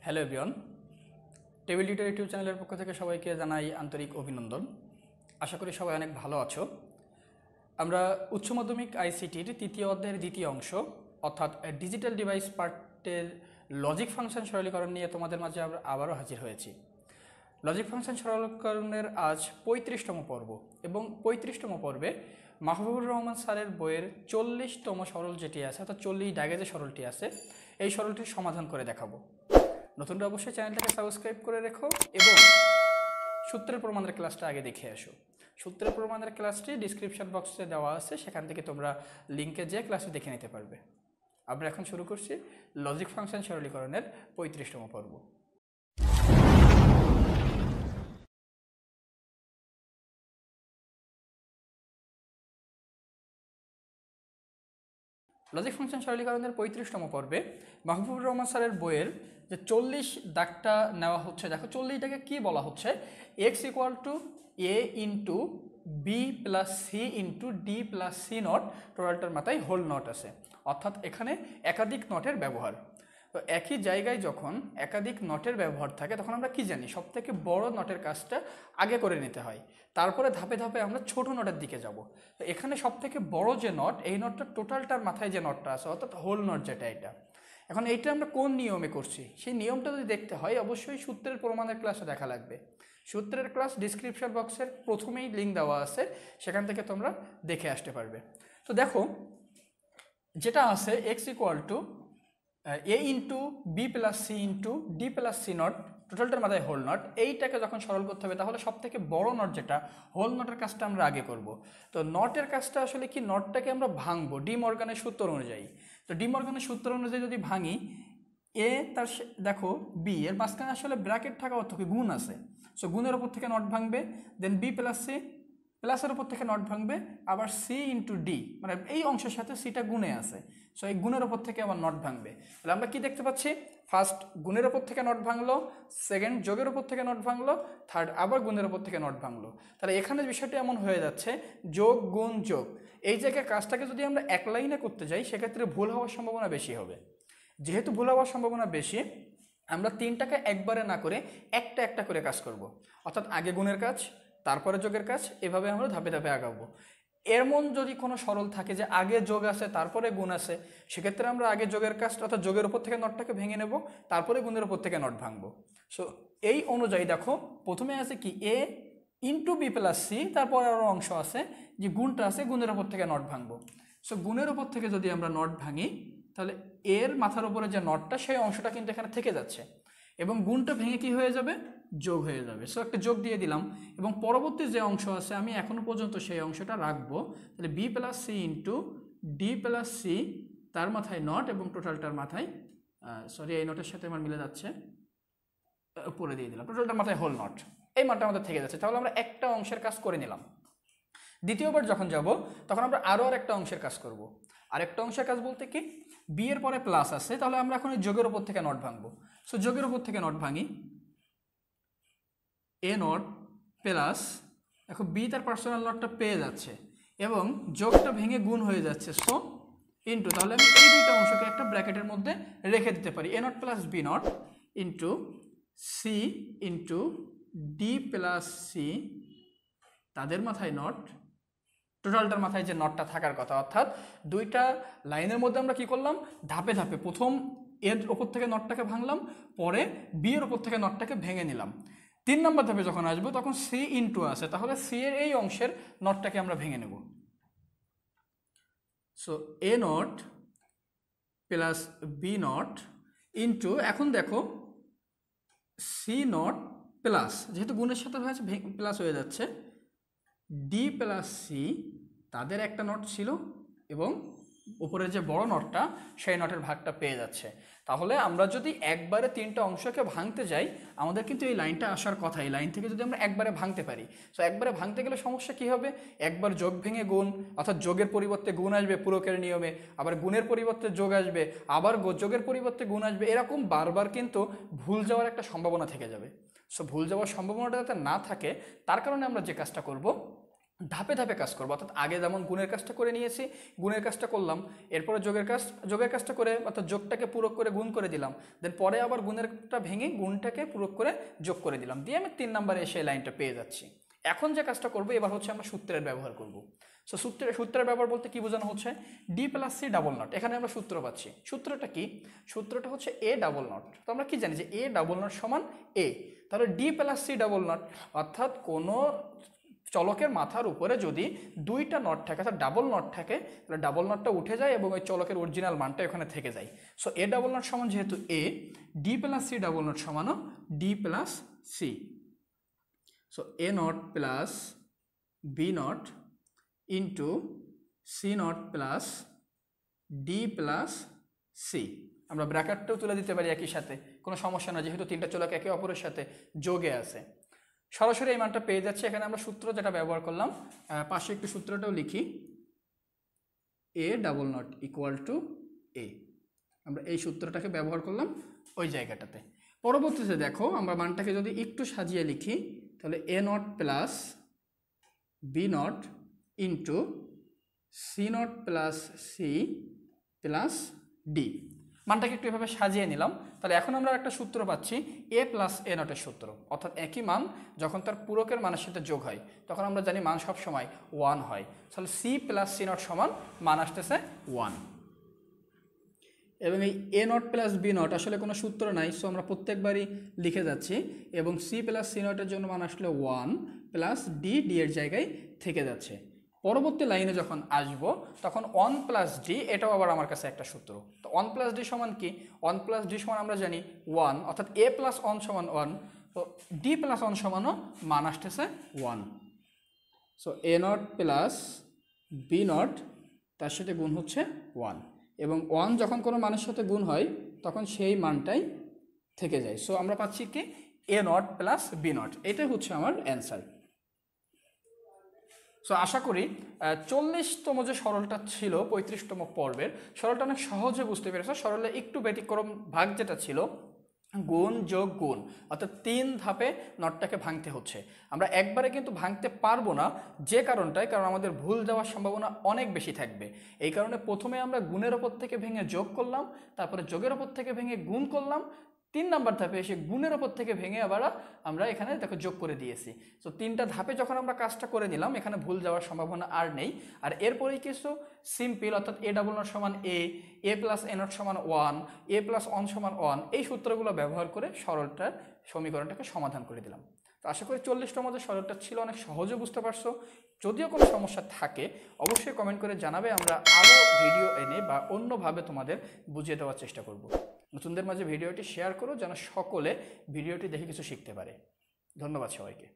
Hello everyone, table tutor YouTube চ্যানেলের পক্ষ থেকে সবাইকে জানাই আন্তরিক অভিনন্দন। আশা করি সবাই অনেক ভালো আছো। আমরা উচ্চ মাধ্যমিক আইসিটির তৃতীয় অধ্যায়ের দ্বিতীয় অংশ অর্থাৎ ডিজিটাল ডিভাইস পার্টের লজিক ফাংশন সরলীকরণ নিয়ে তোমাদের মাঝে আমরা আবারও হাজির হয়েছি। লজিক ফাংশন সরলীকরণের আজ 35তম পর্ব এবং 35তম পর্বে মাহবুবুর রহমান স্যারের বইয়ের 40তম সরল যেটি আছে অর্থাৎ 40 দাগে যে সরলটি আছে এই সরলটির সমাধান করে দেখাবো। নতুনরা অবশ্যই চ্যানেলটাকে সাবস্ক্রাইব করে রেখো এবং সূত্রের প্রমাণের ক্লাসটা আগে দেখে আসো। সূত্রের প্রমাণের ক্লাসটি ডিসক্রিপশন বক্সে দেওয়া আছে, সেখান থেকে তোমরা লিঙ্কে যে ক্লাসটি দেখে নিতে পারবে। আমরা এখন শুরু করছি লজিক ফাংশন সরলীকরণের 35তম পর্ব। লজিক ফাংশন সরলীকরণের 35তম পর্বে মাহবুবুর রহমান স্যারের বইয়ের যে 40 দাগটা নেওয়া হচ্ছে, দেখো 40 দাগে কী বলা হচ্ছে, X equal to A into B plus C into D plus C not, টোটালটার মাথায় হোল নট আছে, অর্থাৎ এখানে একাধিক নটের ব্যবহার। তো একই জায়গায় যখন একাধিক নটের ব্যবহার থাকে তখন আমরা কি জানি, সবথেকে বড় নটের কাজটা আগে করে নিতে হয়, তারপরে ধাপে ধাপে আমরা ছোট নটের দিকে যাব। তো এখানে সবথেকে বড় যে নট, এই নটটা টোটালটার মাথায় যে নটটা আছে অর্থাৎ হোল নট যেটা, এটা এখন এইটা আমরা কোন নিয়মে করছি সেই নিয়মটা যদি দেখতে হয় অবশ্যই সূত্রের প্রমাণের ক্লাসে দেখা লাগবে। সূত্রের ক্লাস ডিসক্রিপশন বক্সের প্রথমেই লিঙ্ক দেওয়া আছে, সেখান থেকে তোমরা দেখে আসতে পারবে। তো দেখো যেটা আছে X equal to A into B plus C into D plus C not, টোটালটার মাথায় হোল নট, এইটাকে যখন সরল করতে হবে তাহলে সব থেকে বড় নট যেটা হোল নটের কাজটা আমরা আগে করব। তো নটের কাজটা আসলে কি, নটটাকে আমরা ভাঙবো ডি মর্গানের সূত্র অনুযায়ী। তো ডি মর্গানের সূত্র অনুযায়ী যদি ভাঙি, এ তার দেখো বি এর মাঝখানে আসলে ব্র্যাকেট থাকা অর্থ কি, গুণ আছে, সো গুণের ওপর থেকে নট ভাঙবে, দেন বি প্লাস সি প্লাসের ওপর থেকে নট ভাঙবে, আবার সি ইন্টু ডি মানে এই অংশের সাথে সিটা গুণে আছে, সো এই গুণের ওপর থেকে আবার নট ভাঙবে। তাহলে আমরা কি দেখতে পাচ্ছি, ফার্স্ট গুণের ওপর থেকে নট ভাঙলো, সেকেন্ড যোগের ওপর থেকে নট ভাঙলো, থার্ড আবার গুণের ওপর থেকে নট ভাঙলো। তাহলে এখানে বিষয়টি এমন হয়ে যাচ্ছে যোগ গুণ যোগ, এই জায়গায় কাজটাকে যদি আমরা এক লাইনে করতে যাই সেক্ষেত্রে ভুল হওয়ার সম্ভাবনা বেশি হবে। যেহেতু ভুল হওয়ার সম্ভাবনা বেশি, আমরা তিনটাকে একবারে না করে একটা একটা করে কাজ করব, অর্থাৎ আগে গুণের কাজ তারপরে যোগের কাজ, এভাবে আমরা ধাপে ধাপে আগাবো। এমন যদি কোনো সরল থাকে যে আগে যোগ আছে তারপরে গুণ আছে, সেক্ষেত্রে আমরা আগে যোগের কাজ অর্থাৎ যোগের উপর থেকে নটটাকে ভেঙে নেব, তারপরে গুণের উপর থেকে নট ভাঙবো। সো এই অনুযায়ী দেখো প্রথমে আছে কি এ ইন্টু বি প্লাস সি, তারপর আরও অংশ আছে যে গুণটা আছে, গুণের উপর থেকে নট ভাঙবো। সো গুণের উপর থেকে যদি আমরা নট ভাঙি তাহলে এর মাথার উপরে যে নটটা সেই অংশটা কিন্তু এখানে থেকে যাচ্ছে এবং গুণটা ভেঙে কি হয়ে যাবে, যোগ হয়ে যাবে। সো একটা যোগ দিয়ে দিলাম এবং পরবর্তী যে অংশ আছে আমি এখনো পর্যন্ত সেই অংশটা রাখবো। তাহলে B plus C into D plus C, তার মাথায় নট এবং টোটালটার মাথায় সরি এই নটের সাথে আমার মিলে যাচ্ছে, উপরে দিয়ে দিলাম, টোটালটার মাথায় হোল নট, এই মানটা আমাদের থেকে যাচ্ছে। তাহলে আমরা একটা অংশের কাজ করে নিলাম। দ্বিতীয়বার যখন যাব তখন আমরা আরও একটা অংশের কাজ করব। আরেকটা অংশের কাজ বলতে কি, বি এর পরে প্লাস আছে, তাহলে আমরা এখন যোগের উপর থেকে নট ভাঙবো। সো যোগের উপর থেকে নট ভাঙি, এ নট প্লাস, দেখো বি তার পার্সোনাল নটটা পেয়ে যাচ্ছে এবং যোগটা ভেঙে গুণ হয়ে যাচ্ছে, সো ইন্টু, তাহলে আমি এই দুইটা অংশকে একটা ব্র্যাকেটের মধ্যে রেখে দিতে পারি, A not plus B not into C into D plus C, তাদের মাথায় নট, টোটালটার মাথায় যে নটটা থাকার কথা, অর্থাৎ দুইটা লাইনের মধ্যে আমরা কি করলাম, ধাপে ধাপে প্রথম এর ওপর থেকে নটটাকে ভাঙলাম, পরে বি এর ওপর থেকে নটটাকে ভেঙে নিলাম। 3 নম্বর ধাপে যখন আসবো তখন সি ইন্টু আছে, তাহলে সি এর এই অংশের নটটাকে আমরা ভেঙে নেব। So A not plus B not into, এখন দেখো সি নট প্লাস, যেহেতু গুণের সাথে হয়েছে প্লাস হয়ে যাচ্ছে, ডি প্লাস সি, তাদের একটা নট ছিল এবং উপরের যে বড় নটটা সেই নটের ভাগটা পেয়ে যাচ্ছে। তাহলে আমরা যদি একবারে তিনটা অংশকে ভাঙতে যাই আমাদের কিন্তু এই লাইনটা আসার কথা, এই লাইন থেকে যদি আমরা একবারে ভাঙতে পারি। সো একবারে ভাঙতে গেলে সমস্যা কি হবে, একবার যোগ ভেঙে গুণ, অর্থাৎ যোগের পরিবর্তে গুণ আসবে পূরকের নিয়মে, আবার গুণের পরিবর্তে যোগ আসবে, আবার যোগের পরিবর্তে গুণ আসবে, এরকম বারবার কিন্তু ভুল যাওয়ার একটা সম্ভাবনা থেকে যাবে। সো ভুল যাওয়ার সম্ভাবনাটা যাতে না থাকে তার কারণে আমরা যে কাজটা করব, ধাপে ধাপে কাজ করবো, অর্থাৎ আগে যেমন গুণের কাজটা করে নিয়েছি, গুণের কাজটা করলাম, এরপরে যোগের কাজটা করে অর্থাৎ যোগটাকে পূরক করে গুণ করে দিলাম, দেন পরে আবার গুণেরটা ভেঙে গুণটাকে পূরক করে যোগ করে দিলাম, দিয়ে আমি 3 নম্বরে এসে লাইনটা পেয়ে যাচ্ছি। এখন যে কাজটা করবো এবার হচ্ছে আমরা সূত্রের ব্যবহার করব। সো সূত্রের ব্যবহার বলতে কি বোঝানো হচ্ছে, D plus C double naught, এখানে আমরা সূত্র পাচ্ছি। সূত্রটা কি, সূত্রটা হচ্ছে এ ডাবল নট। তো আমরা কি জানি যে এ ডাবল নট সমান এ, তাহলে D plus C double naught, অর্থাৎ কোনো চলকের মাথার উপরে যদি 2টা নট থাকে অর্থাৎ ডাবল নট থাকে, তাহলে ডাবল নটটা উঠে যায় এবং ওই চলকের অরিজিনাল মানটা ওখানে থেকে যায়। সো এ ডাবল নট সমান যেহেতু A, D plus C double not সমানও D plus C. So A not plus B not into C not plus D plus C. আমরা ব্র্যাকেটটাও তুলে দিতে পারি একই সাথে, কোনো সমস্যা না, যেহেতু 3টা চলক একে অপরের সাথে যোগে আছে। সরাসরি এই মানটা পেয়ে যাচ্ছে। এখানে আমরা সূত্র যেটা ব্যবহার করলাম, পাশে একটু সূত্রটাও লিখি, A double not equal to A, আমরা এই সূত্রটাকে ব্যবহার করলাম ওই জায়গাটাতে। পরবর্তীতে দেখো আমরা মানটাকে যদি একটু সাজিয়ে লিখি, তাহলে A not plus B not into C not plus C plus D. মানটাকে একটু এভাবে সাজিয়ে নিলাম। তাহলে এখন আমরা একটা সূত্র পাচ্ছি, এ প্লাস এ নটের সূত্র, অর্থাৎ একই মান যখন তার পূরকের মানের সাথে যোগ হয় তখন আমরা জানি মান সবসময় 1 হয়। তাহলে সি প্লাস সি নট সমান মান আসতেছে 1। এবং এই এ নট প্লাস বি নট আসলে কোনো সূত্র নাই, সো আমরা প্রত্যেকবারই লিখে যাচ্ছি, এবং সি প্লাস সি নটের জন্য মান আসলে 1 প্লাস ডি, ডি এর জায়গায় থেকে যাচ্ছে। পরবর্তী লাইনে যখন আসব তখন 1 প্লাস ডি, এটাও আবার আমার কাছে একটা সূত্র। তো 1 প্লাস ডি সমান কি, 1 প্লাস ডি সমান আমরা জানি 1, অর্থাৎ এ প্লাস 1 সমান 1, তো ডি প্লাস 1 সমানও মান আসতেছে 1। So A not plus B naught তার সাথে গুণ হচ্ছে 1, এবং 1 যখন কোনো মানের সাথে গুণ হয় তখন সেই মানটাই থেকে যায়। সো আমরা পাচ্ছি কি, এ নট প্লাস বি নট, এটাই হচ্ছে আমার অ্যান্সার। সো আশা করি 40তম যে সরলটা ছিল 35তম পর্বের, সরলটা অনেক সহজে বুঝতে পেরেছো। সরলে একটু ব্যতিক্রম ভাগ যেটা ছিল, গুণ যোগ গুণ, অর্থাৎ 3 ধাপে নটটাকে ভাঙতে হচ্ছে। আমরা একবারে কিন্তু ভাঙতে পারবো না, যে কারণটায়, কারণ আমাদের ভুল যাওয়ার সম্ভাবনা অনেক বেশি থাকবে। এই কারণে প্রথমে আমরা গুণের ওপর থেকে ভেঙে যোগ করলাম, তারপরে যোগের ওপর থেকে ভেঙে গুণ করলাম, 3 নাম্বার ধাপে এসে গুণের ওপর থেকে ভেঙে আবার আমরা এখানে দেখো যোগ করে দিয়েছি। তো 3টা ধাপে যখন আমরা কাজটা করে নিলাম, এখানে ভুল যাওয়ার সম্ভাবনা আর নেই। আর এরপরেই কিছু সিম্পল, অর্থাৎ এ ডাবল নট সমান এ প্লাস এ নট সমান 1, এ প্লাস 1 সমান 1, এই সূত্রগুলো ব্যবহার করে সরলটার সমীকরণটাকে সমাধান করে দিলাম। তো আশা করি 40তম যে সরলটা ছিল অনেক সহজে বুঝতে পারছো। যদিও কোনো সমস্যা থাকে অবশ্যই কমেন্ট করে জানাবে, আমরা আরও ভিডিও এনে বা অন্যভাবে তোমাদের বুঝিয়ে দেওয়ার চেষ্টা করব। নতুনদের মাঝে ভিডিওটি শেয়ার করো যেন সকলে ভিডিওটি দেখে কিছু শিখতে পারে। ধন্যবাদ সবাইকে।